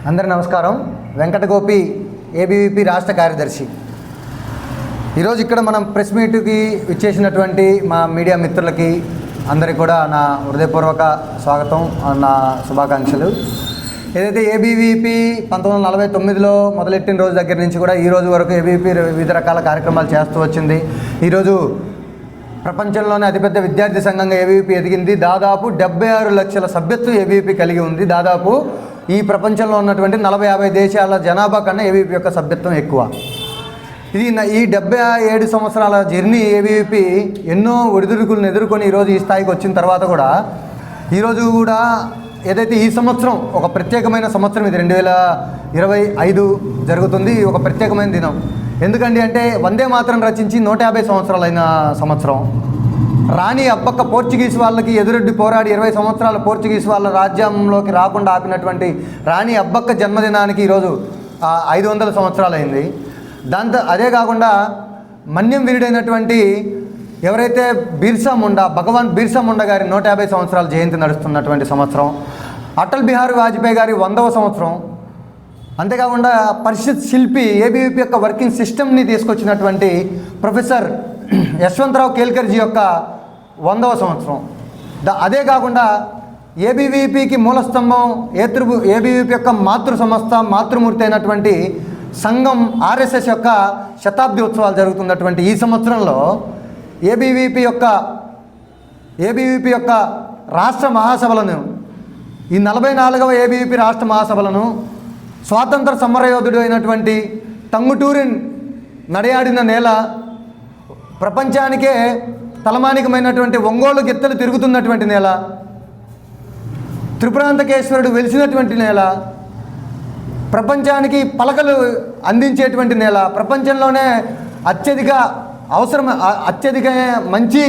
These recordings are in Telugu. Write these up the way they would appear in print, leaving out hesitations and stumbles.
అందరి నమస్కారం. వెంకటగోపి, ఏబీవీపీ రాష్ట్ర కార్యదర్శి. ఈరోజు ఇక్కడ మనం ప్రెస్ మీట్కి ఇచ్చేసినటువంటి మా మీడియా మిత్రులకి అందరికీ కూడా నా హృదయపూర్వక స్వాగతం, నా శుభాకాంక్షలు. ఏదైతే ఏబీవీపీ 1949లో మొదలెట్టిన రోజు దగ్గర నుంచి కూడా ఈ రోజు వరకు ఏబీవీపీ వివిధ రకాల కార్యక్రమాలు చేస్తూ వచ్చింది. ఈరోజు ప్రపంచంలోనే అతిపెద్ద విద్యార్థి సంఘంగా ఏబీవీపీ ఎదిగింది. దాదాపు 76 లక్షల సభ్యత్వం ఏబీవీపీ కలిగి ఉంది. దాదాపు ఈ ప్రపంచంలో ఉన్నటువంటి 40-50 దేశాల జనాభా కన్నా ఏబీవీపీ యొక్క సభ్యత్వం ఎక్కువ. ఇది ఈ 77 సంవత్సరాల జర్నీ ఏబీవీపీ ఎన్నో ఒడిదుడుకులను ఎదుర్కొని ఈరోజు ఈ స్థాయికి వచ్చిన తర్వాత కూడా ఈరోజు కూడా ఏదైతే ఈ సంవత్సరం ఒక ప్రత్యేకమైన సంవత్సరం, ఇది 2025 జరుగుతుంది. ఒక ప్రత్యేకమైన దినం. ఎందుకండి అంటే వందే మాతరం రచించి 150 సంవత్సరాలైన సంవత్సరం. రాణి అబ్బక్క పోర్చుగీస్ వాళ్ళకి ఎదురొడ్డి పోరాడి 20 సంవత్సరాలు పోర్చుగీస్ వాళ్ళ రాజ్యంలోకి రాకుండా ఆపినటువంటి రాణి అబ్బక్క జన్మదినానికి ఈరోజు 500 సంవత్సరాలు అయింది. అదే కాకుండా మన్యం వీరుడైనటువంటి ఎవరైతే భగవాన్ బిర్సా ముండా గారి 150 సంవత్సరాల జయంతి నడుస్తున్నటువంటి సంవత్సరం. అటల్ బిహారీ వాజ్పేయి గారి 100వ సంవత్సరం. అంతేకాకుండా పరిషత్ శిల్పి ఏబీవీపీ యొక్క వర్కింగ్ సిస్టమ్ని తీసుకొచ్చినటువంటి ప్రొఫెసర్ యశ్వంతరావు కేల్కర్జీ యొక్క 100వ సంవత్సరం. అదే కాకుండా ఏబీవీపీకి మూలస్తంభం ఏబీవీపీ యొక్క మాతృ సంస్థ, మాతృమూర్తి అయినటువంటి సంఘం ఆర్ఎస్ఎస్ యొక్క శతాబ్ది ఉత్సవాలు జరుగుతున్నటువంటి ఈ సంవత్సరంలో ఏబీవీపీ యొక్క రాష్ట్ర మహాసభలను, ఈ 44వ ఏబీవీపీ రాష్ట్ర మహాసభలను స్వాతంత్ర సమరయోధుడు అయినటువంటి టంగుటూరి నడయాడిన నేల, ప్రపంచానికే తలమానికమైనటువంటి ఒంగోలు గిత్తలు తిరుగుతున్నటువంటి నేల, త్రిపురాంతకేశ్వరుడు వెలిసినటువంటి నేల, ప్రపంచానికి పలకలు అందించేటువంటి నేల, ప్రపంచంలోనే అత్యధిక మంచి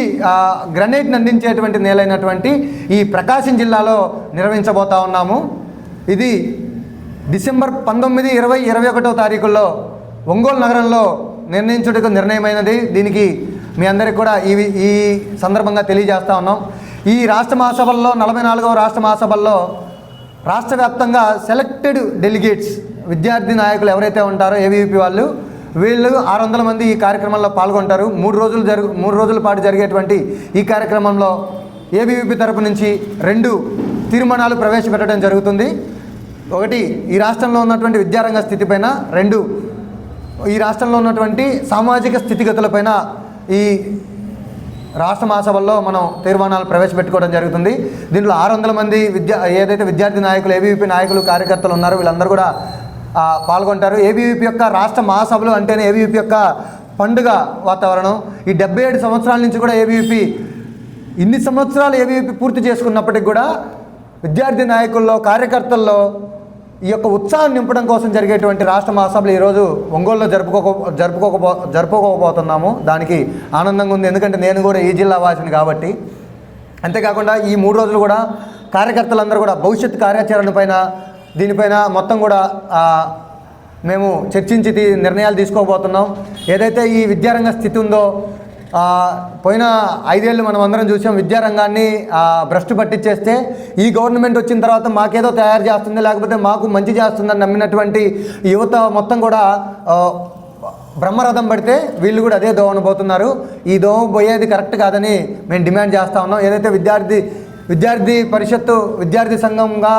గ్రనైట్ని అందించేటువంటి నేల అయినటువంటి ఈ ప్రకాశం జిల్లాలో నిర్వహించబోతా ఉన్నాము. ఇది డిసెంబర్ 19, 20, 21వ తారీఖుల్లో ఒంగోలు నగరంలో నిర్ణయించుటకు నిర్ణయమైనది. దీనికి మీ అందరికీ కూడా ఈ సందర్భంగా తెలియజేస్తూ ఉన్నాం. ఈ రాష్ట్ర మహాసభల్లో 44వ రాష్ట్ర మహాసభల్లో రాష్ట్ర వ్యాప్తంగా సెలెక్టెడ్ డెలిగేట్స్, విద్యార్థి నాయకులు ఎవరైతే ఉంటారో ఏబీవీపీ వీళ్ళు 600 మంది ఈ కార్యక్రమంలో పాల్గొంటారు. 3 రోజుల పాటు జరిగేటువంటి ఈ కార్యక్రమంలో ఏబీవీపీ తరపు నుంచి 2 తీర్మానాలు ప్రవేశపెట్టడం జరుగుతుంది. ఒకటి, ఈ రాష్ట్రంలో ఉన్నటువంటి విద్యారంగ స్థితిపైన, 2 ఈ రాష్ట్రంలో ఉన్నటువంటి సామాజిక స్థితిగతులపైన ఈ రాష్ట్ర మహాసభల్లో మనం తీర్మానాలు ప్రవేశపెట్టుకోవడం జరుగుతుంది. దీంట్లో 600 మంది ఏదైతే విద్యార్థి నాయకులు, ఏబీవీపీ నాయకులు, కార్యకర్తలు ఉన్నారో వీళ్ళందరూ కూడా పాల్గొంటారు. ఏబీవీపీ యొక్క రాష్ట్ర మహాసభలు అంటేనే ఏబీవీపీ యొక్క పండుగ వాతావరణం. ఈ 77 సంవత్సరాల నుంచి కూడా ఏబీవీపీ ఇన్ని సంవత్సరాలు ఏబీవీపీ పూర్తి చేసుకున్నప్పటికి కూడా విద్యార్థి నాయకుల్లో, కార్యకర్తల్లో ఈ యొక్క ఉత్సాహం నింపడం కోసం జరిగేటువంటి రాష్ట్ర మహాసభలు ఈరోజు ఒంగోలులో జరుపుకోకపోతున్నాము. దానికి ఆనందంగా ఉంది, ఎందుకంటే నేను కూడా ఈ జిల్లా వాసిని కాబట్టి. అంతేకాకుండా ఈ 3 రోజులు కూడా కార్యకర్తలందరూ కూడా భవిష్యత్ కార్యాచరణ పైన, దీనిపైన మొత్తం కూడా మేము చర్చించి నిర్ణయాలు తీసుకోబోతున్నాం. ఏదైతే ఈ విద్యారంగ స్థితి ఉందో, పోయిన 5 ఏళ్ళు మనం అందరం చూసాం. విద్యారంగాన్ని భ్రష్టు పట్టించేస్తే ఈ గవర్నమెంట్ వచ్చిన తర్వాత మాకేదో తయారు చేస్తుంది, లేకపోతే మాకు మంచి చేస్తుందని నమ్మినటువంటి యువత మొత్తం కూడా బ్రహ్మరథం పడితే వీళ్ళు కూడా అదే దోవన పోతున్నారు. ఈ దోవ పోయేది కరెక్ట్ కాదని మేము డిమాండ్ చేస్తూ ఉన్నాం. ఏదైతే విద్యార్థి పరిషత్తు, విద్యార్థి సంఘంగా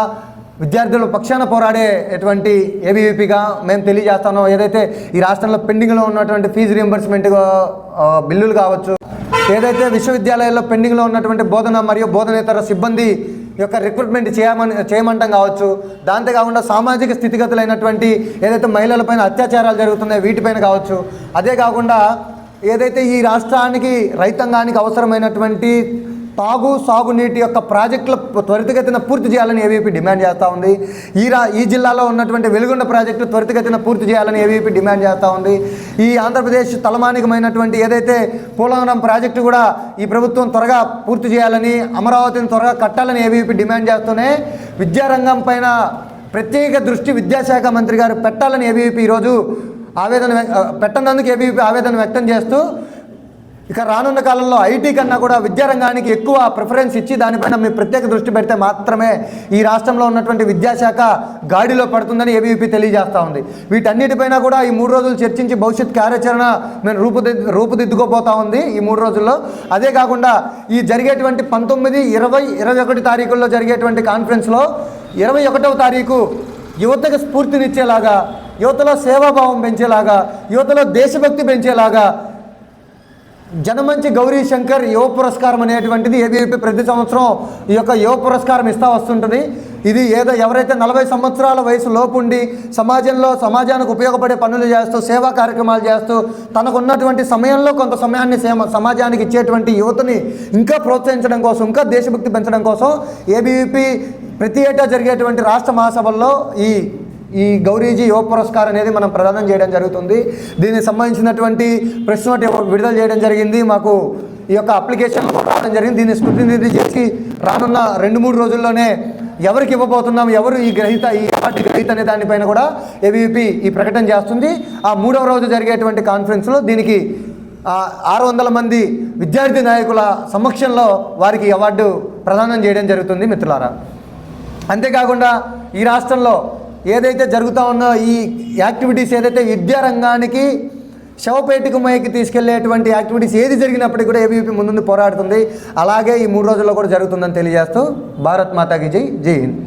విద్యార్థుల పక్షాన పోరాడేటువంటి ఏబీవీపీగా మేము తెలియజేస్తున్నాం. ఏదైతే ఈ రాష్ట్రంలో పెండింగ్లో ఉన్నటువంటి ఫీజు రీయింబర్స్మెంట్ బిల్లులు కావచ్చు, ఏదైతే విశ్వవిద్యాలయాల్లో పెండింగ్లో ఉన్నటువంటి బోధన మరియు బోధనేతర సిబ్బంది యొక్క రిక్రూట్మెంట్ చేయమంటం కావచ్చు, దాంతేకాకుండా సామాజిక స్థితిగతులైనటువంటి ఏదైతే మహిళలపైన అత్యాచారాలు జరుగుతున్నాయో వీటిపైన కావచ్చు, అదే కాకుండా ఏదైతే ఈ రాష్ట్రానికి రైతాంగానికి అవసరమైనటువంటి సాగునీటి యొక్క ప్రాజెక్టుల త్వరితగతిన పూర్తి చేయాలని ఏబీవీపీ డిమాండ్ చేస్తూ ఉంది. ఈ జిల్లాలో ఉన్నటువంటి వెలుగొండ ప్రాజెక్టు త్వరితగతిన పూర్తి చేయాలని ఏబీవీపీ డిమాండ్ చేస్తూ ఉంది. ఈ ఆంధ్రప్రదేశ్ తలమానికమైనటువంటి ఏదైతే పోలవరం ప్రాజెక్టు కూడా ఈ ప్రభుత్వం త్వరగా పూర్తి చేయాలని, అమరావతిని త్వరగా కట్టాలని ఏబీవీపీ డిమాండ్ చేస్తూనే విద్యారంగం పైన ప్రత్యేక దృష్టి విద్యాశాఖ మంత్రి గారు పెట్టాలని ఏబీవీపీ ఈరోజు పెట్టనందుకు ఏబీవీపీ ఆవేదన వ్యక్తం చేస్తూ ఇక రానున్న కాలంలో ఐటీ కన్నా కూడా విద్యారంగానికి ఎక్కువ ప్రిఫరెన్స్ ఇచ్చి దానిపైన మీ ప్రత్యేక దృష్టి పెడితే మాత్రమే ఈ రాష్ట్రంలో ఉన్నటువంటి విద్యాశాఖ గాడిలో పడుతుందని ఏబీవీపీ తెలియజేస్తూ ఉంది. వీటన్నిటిపైన కూడా ఈ 3 రోజులు చర్చించి భవిష్యత్ కార్యాచరణ మేము రూపుదిద్దుకోబోతా ఉంది ఈ 3 రోజుల్లో. అదే కాకుండా ఈ జరిగేటువంటి 19, 20, 21 తారీఖుల్లో జరిగేటువంటి కాన్ఫరెన్స్లో 21వ తారీఖు యువతకు స్ఫూర్తినిచ్చేలాగా, యువతలో సేవాభావం పెంచేలాగా, యువతలో దేశభక్తి పెంచేలాగా జనమంచి గౌరీ శంకర్ యువ పురస్కారం అనేటువంటిది ఏబీవీపీ ప్రతి సంవత్సరం ఈ యొక్క యువ పురస్కారం ఇస్తూ వస్తుంటుంది. ఇది ఎవరైతే 40 సంవత్సరాల వయసు లోపుండి సమాజానికి ఉపయోగపడే పనులు చేస్తూ సేవా కార్యక్రమాలు చేస్తూ తనకున్నటువంటి సమయంలో కొంత సమయాన్ని సమాజానికి ఇచ్చేటువంటి యువతని ఇంకా ప్రోత్సహించడం కోసం, ఇంకా దేశభక్తి పెంచడం కోసం ఏబీవీపీ ప్రతి ఏటా జరిగేటువంటి రాష్ట్ర మహాసభల్లో ఈ గౌరీజీ యువ పురస్కార్ అనేది మనం ప్రదానం చేయడం జరుగుతుంది. దీనికి సంబంధించినటువంటి ప్రెస్ నోట్ విడుదల చేయడం జరిగింది. మాకు ఈ యొక్క అప్లికేషన్ రావడం జరిగింది. దీన్ని స్క్రూటినీ చేసి రానున్న 2-3 రోజుల్లోనే ఎవరికి ఇవ్వబోతున్నాం, ఎవరు ఈ అవార్డు గ్రహీత అనే దానిపైన కూడా ఏబీవీపీ ఈ ప్రకటన చేస్తుంది. ఆ 3వ రోజు జరిగేటువంటి కాన్ఫరెన్స్లో దీనికి 600 మంది విద్యార్థి నాయకుల సమక్షంలో వారికి అవార్డు ప్రదానం చేయడం జరుగుతుంది మిత్రులారా. అంతేకాకుండా ఈ రాష్ట్రంలో ఏదైతే జరుగుతూ ఉన్నో ఈ యాక్టివిటీస్ ఏదైతే విద్యారంగానికి శవపేటికమైకి తీసుకెళ్లేటువంటి యాక్టివిటీస్ ఏది జరిగినప్పటికీ కూడా ఏబీవీపీ ముందుండి పోరాడుతుంది. అలాగే ఈ 3 రోజుల్లో కూడా జరుగుతుందని తెలియజేస్తూ భారత్ మాతాకి జై, జై హింద్.